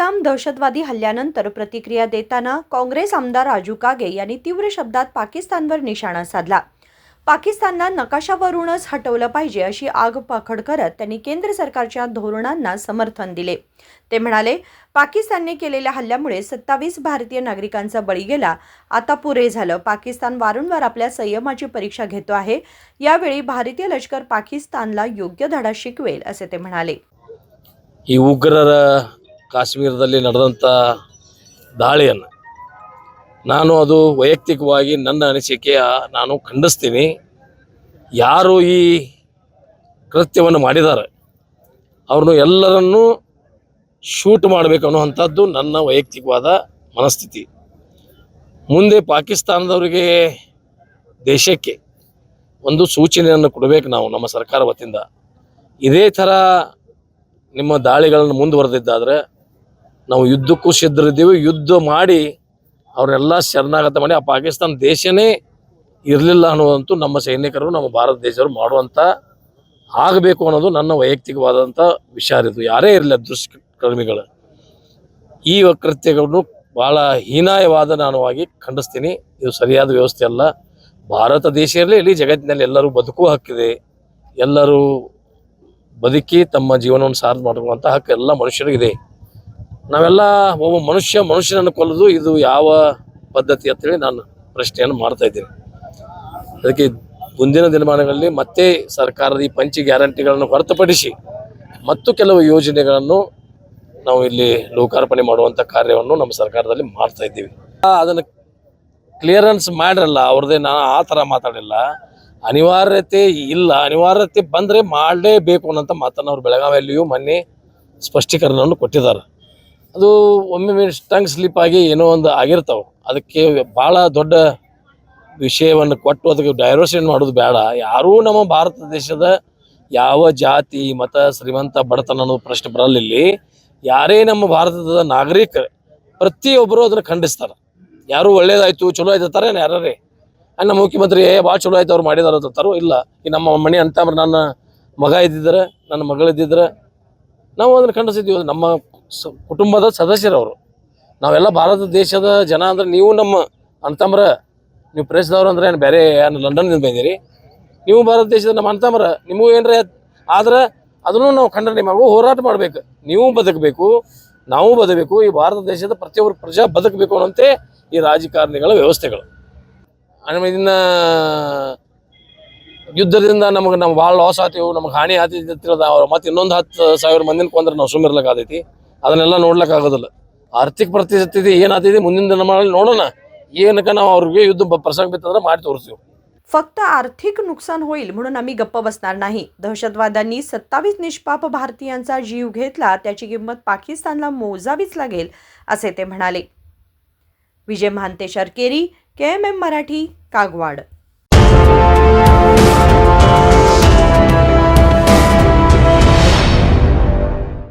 पहलगाम दहशतवादी हल्ल्यानंतर प्रतिक्रिया देताना काँग्रेस आमदार राजू कागे यांनी तीव्र शब्दात पाकिस्तानवर निशाणा साधला। पाकिस्तानला नकाशावरूनच हटवलं पाहिजे अशी आगपाखड करत त्यांनी केंद्र सरकारच्या धोरणांना समर्थन दिले। ते म्हणाले, पाकिस्तानने केलेल्या हल्ल्यामुळे 27 भारतीय नागरिकांचा बळी गेला, आता पुरे झालं। पाकिस्तान वारंवार आपल्या संयमाची परीक्षा घेतो आहे, यावेळी भारतीय लष्कर पाकिस्तानला योग्य धडा शिकवेल असे ते म्हणाले। ಈ ಉಗ್ರರ ಕಾಶ್ಮೀರದಲ್ಲಿ ನಡೆದಂಥ ದಾಳಿಯನ್ನು ನಾನು ಅದು ವೈಯಕ್ತಿಕವಾಗಿ ನನ್ನ ಅನಿಸಿಕೆಯ ನಾನು ಖಂಡಿಸ್ತೀನಿ। ಯಾರು ಈ ಕೃತ್ಯವನ್ನು ಮಾಡಿದ್ದಾರೆ ಅವ್ರನ್ನು ಎಲ್ಲರನ್ನೂ ಶೂಟ್ ಮಾಡಬೇಕು ಅನ್ನುವಂಥದ್ದು ನನ್ನ ವೈಯಕ್ತಿಕವಾದ ಮನಸ್ಥಿತಿ। ಮುಂದೆ ಪಾಕಿಸ್ತಾನದವರಿಗೆ ದೇಶಕ್ಕೆ ಒಂದು ಸೂಚನೆಯನ್ನು ಕೊಡಬೇಕು ನಾವು ನಮ್ಮ ಸರ್ಕಾರ ವತಿಯಿಂದ। ಇದೇ ಥರ ನಿಮ್ಮ ದಾಳಿಗಳನ್ನು ಮುಂದುವರೆದಿದ್ದಾದರೆ ನಾವು ಯುದ್ಧಕ್ಕೂ ಸಿದ್ಧರಿದ್ದೀವಿ, ಯುದ್ಧ ಮಾಡಿ ಅವರೆಲ್ಲ ಶರಣಾಗತ ಮಾಡಿ ಆ ಪಾಕಿಸ್ತಾನ ದೇಶನೇ ಇರಲಿಲ್ಲ ಅನ್ನೋದಂತೂ ನಮ್ಮ ಸೈನಿಕರು ನಮ್ಮ ಭಾರತ ದೇಶರು ಮಾಡುವಂಥ ಆಗಬೇಕು ಅನ್ನೋದು ನನ್ನ ವೈಯಕ್ತಿಕವಾದಂಥ ವಿಚಾರ। ಇದು ಯಾರೇ ಇರಲಿ ದುಷ್ಕರ್ಮಿಗಳು ಈ ಕೃತ್ಯಗಳನ್ನು ಭಾಳ ಹೀನಾಯವಾದ ನಾನುವಾಗಿ ಖಂಡಿಸ್ತೀನಿ। ಇದು ಸರಿಯಾದ ವ್ಯವಸ್ಥೆ ಅಲ್ಲ। ಭಾರತ ದೇಶ ಇರಲಿ ಇಡೀ ಜಗತ್ತಿನಲ್ಲಿ ಎಲ್ಲರೂ ಬದುಕುವ ಹಕ್ಕಿದೆ, ಎಲ್ಲರೂ ಬದುಕಿ ತಮ್ಮ ಜೀವನವನ್ನು ಸಾಧನೆ ಮಾಡುವಂಥ ಹಕ್ಕು ಎಲ್ಲ ಮನುಷ್ಯರಿಗಿದೆ। ನಾವೆಲ್ಲ ಒಬ್ಬ ಮನುಷ್ಯನನ್ನು ಕೊಲ್ಲೋದು ಇದು ಯಾವ ಪದ್ಧತಿ ಅಂತೇಳಿ ನಾನು ಪ್ರಶ್ನೆಯನ್ನು ಮಾಡ್ತಾ ಇದ್ದೀನಿ। ಅದಕ್ಕೆ ಮುಂದಿನ ದಿನಮಾನಗಳಲ್ಲಿ ಮತ್ತೆ ಸರ್ಕಾರದ ಈ ಪಂಚ ಗ್ಯಾರಂಟಿಗಳನ್ನು ಹೊರತುಪಡಿಸಿ ಮತ್ತು ಕೆಲವು ಯೋಜನೆಗಳನ್ನು ನಾವು ಇಲ್ಲಿ ಲೋಕಾರ್ಪಣೆ ಮಾಡುವಂಥ ಕಾರ್ಯವನ್ನು ನಮ್ಮ ಸರ್ಕಾರದಲ್ಲಿ ಮಾಡ್ತಾ ಇದ್ದೀವಿ। ಅದನ್ನು ಕ್ಲಿಯರೆನ್ಸ್ ಮಾಡಿರಲ್ಲ ಅವ್ರದ್ದೇ, ನಾನು ಆ ಥರ ಮಾತಾಡಿಲ್ಲ। ಅನಿವಾರ್ಯತೆ ಇಲ್ಲ, ಅನಿವಾರ್ಯತೆ ಬಂದರೆ ಮಾಡಲೇಬೇಕು ಅನ್ನೋಂಥ ಮಾತನ್ನು ಅವ್ರು ಬೆಳಗಾವಿಯಲ್ಲಿಯೂ ಮೊನ್ನೆ ಸ್ಪಷ್ಟೀಕರಣವನ್ನು ಕೊಟ್ಟಿದ್ದಾರೆ। ಅದು ಒಮ್ಮೆ ಟಂಗ್ ಸ್ಲಿಪ್ ಆಗಿ ಏನೋ ಒಂದು ಆಗಿರ್ತಾವೆ, ಅದಕ್ಕೆ ಭಾಳ ದೊಡ್ಡ ವಿಷಯವನ್ನು ಕೊಟ್ಟು ಅದಕ್ಕೆ ಡೈವರ್ಷನ್ ಮಾಡೋದು ಬೇಡ। ಯಾರೂ ನಮ್ಮ ಭಾರತ ದೇಶದ ಯಾವ ಜಾತಿ ಮತ ಶ್ರೀಮಂತ ಬಡತನ ಅನ್ನೋದು ಪ್ರಶ್ನೆ ಬರಲ್ಲ ಇಲ್ಲಿ। ಯಾರೇ ನಮ್ಮ ಭಾರತದ ನಾಗರಿಕರು ಪ್ರತಿಯೊಬ್ಬರು ಅದನ್ನು ಖಂಡಿಸ್ತಾರೆ। ಯಾರು ಒಳ್ಳೇದಾಯ್ತು ಚಲೋ ಆಯ್ತು ಅಂತಾರೆ, ಯಾರೇ ನಮ್ಮ ಮುಖ್ಯಮಂತ್ರಿ ಭಾಳ ಚಲೋ ಆಯ್ತು ಅವ್ರು ಮಾಡಿದಾರೆ ಅಂತಾರೋ ಇಲ್ಲ। ಈ ನಮ್ಮ ಮನೆ ಅಂತ ನನ್ನ ಮಗ ಇದ್ದಿದ್ರೆ ನನ್ನ ಮಗಳಿದ್ದಿದ್ರೆ ನಾವು ಅದನ್ನು ಖಂಡಿಸಿದ್ದೀವಿ। ನಮ್ಮ ಕುಟುಂಬದ ಸದಸ್ಯರವರು ನಾವೆಲ್ಲ ಭಾರತ ದೇಶದ ಜನ ಅಂದ್ರೆ ನೀವು ನಮ್ಮ ಅಂತಮ್ರ, ನೀವು ಪ್ರೆಸ್ದವ್ರು ಅಂದ್ರೆ ಏನು ಬೇರೆ ಲಂಡನ್ನಿಂದ ಬಂದಿರಿ, ನೀವು ಭಾರತ ದೇಶದ ನಮ್ಮ ಅಂತಮ್ರ, ನಿಮಗೂ ಏನ್ರ ಆದ್ರೆ ಅದನ್ನು ನಾವು ಖಂಡನೆ ಮಾಡುವ ಹೋರಾಟ ಮಾಡಬೇಕು। ನೀವು ಬದುಕಬೇಕು, ನಾವು ಬದುಕಬೇಕು, ಈ ಭಾರತ ದೇಶದ ಪ್ರತಿಯೊಬ್ಬರು ಪ್ರಜಾ ಬದುಕಬೇಕು ಅನ್ನೋಂತೆ ಈ ರಾಜಕಾರಣಿಗಳ ವ್ಯವಸ್ಥೆಗಳು। ಇದನ್ನ ಯುದ್ಧದಿಂದ ನಾವು ಭಾಳ ಲಾಸ್ ಆತೀವಿ, ನಮ್ಗೆ ಹಾನಿ ಆತೈತಿ, ಮತ್ತೆ ಇನ್ನೊಂದು 10,000 ಮಂದಿನ ಕೊಂದ್ರೆ ನಾವು ಸುಮ್ಮಿರ್ಲಿಕ್ಕಾಗೈತಿ, ಅದನ್ನೆಲ್ಲ ನೋಡ್ಲಿಕ್ಕಾಗೋದಿಲ್ಲ। ಆರ್ಥಿಕ ಪರಿಸ್ಥಿತಿ ಏನಾಗ್ತಿದೆ ಮುಂದಿನ ದಿನಮಾನಗಳಲ್ಲಿ ನೋಡೋಣ, ಏನಕ್ಕೆ ನಾವು ಅವ್ರಿಗೆ युद्ध प्रसंग बितंद्र ಮಾಡಿ ತೋರಿಸ್ತೀವಿ। फक्त आर्थिक नुकसान होईल म्हणून आम्ही गप्प बसणार नाही। दहशतवाद्यांनी 27 निष्पाप भारतीयांचा जीव घेतला, त्याची किंमत पाकिस्तानला मोजावीच लागेल असे ते म्हणाले। विजय महांते शर्केरी, KMM मराठी, कागवाड।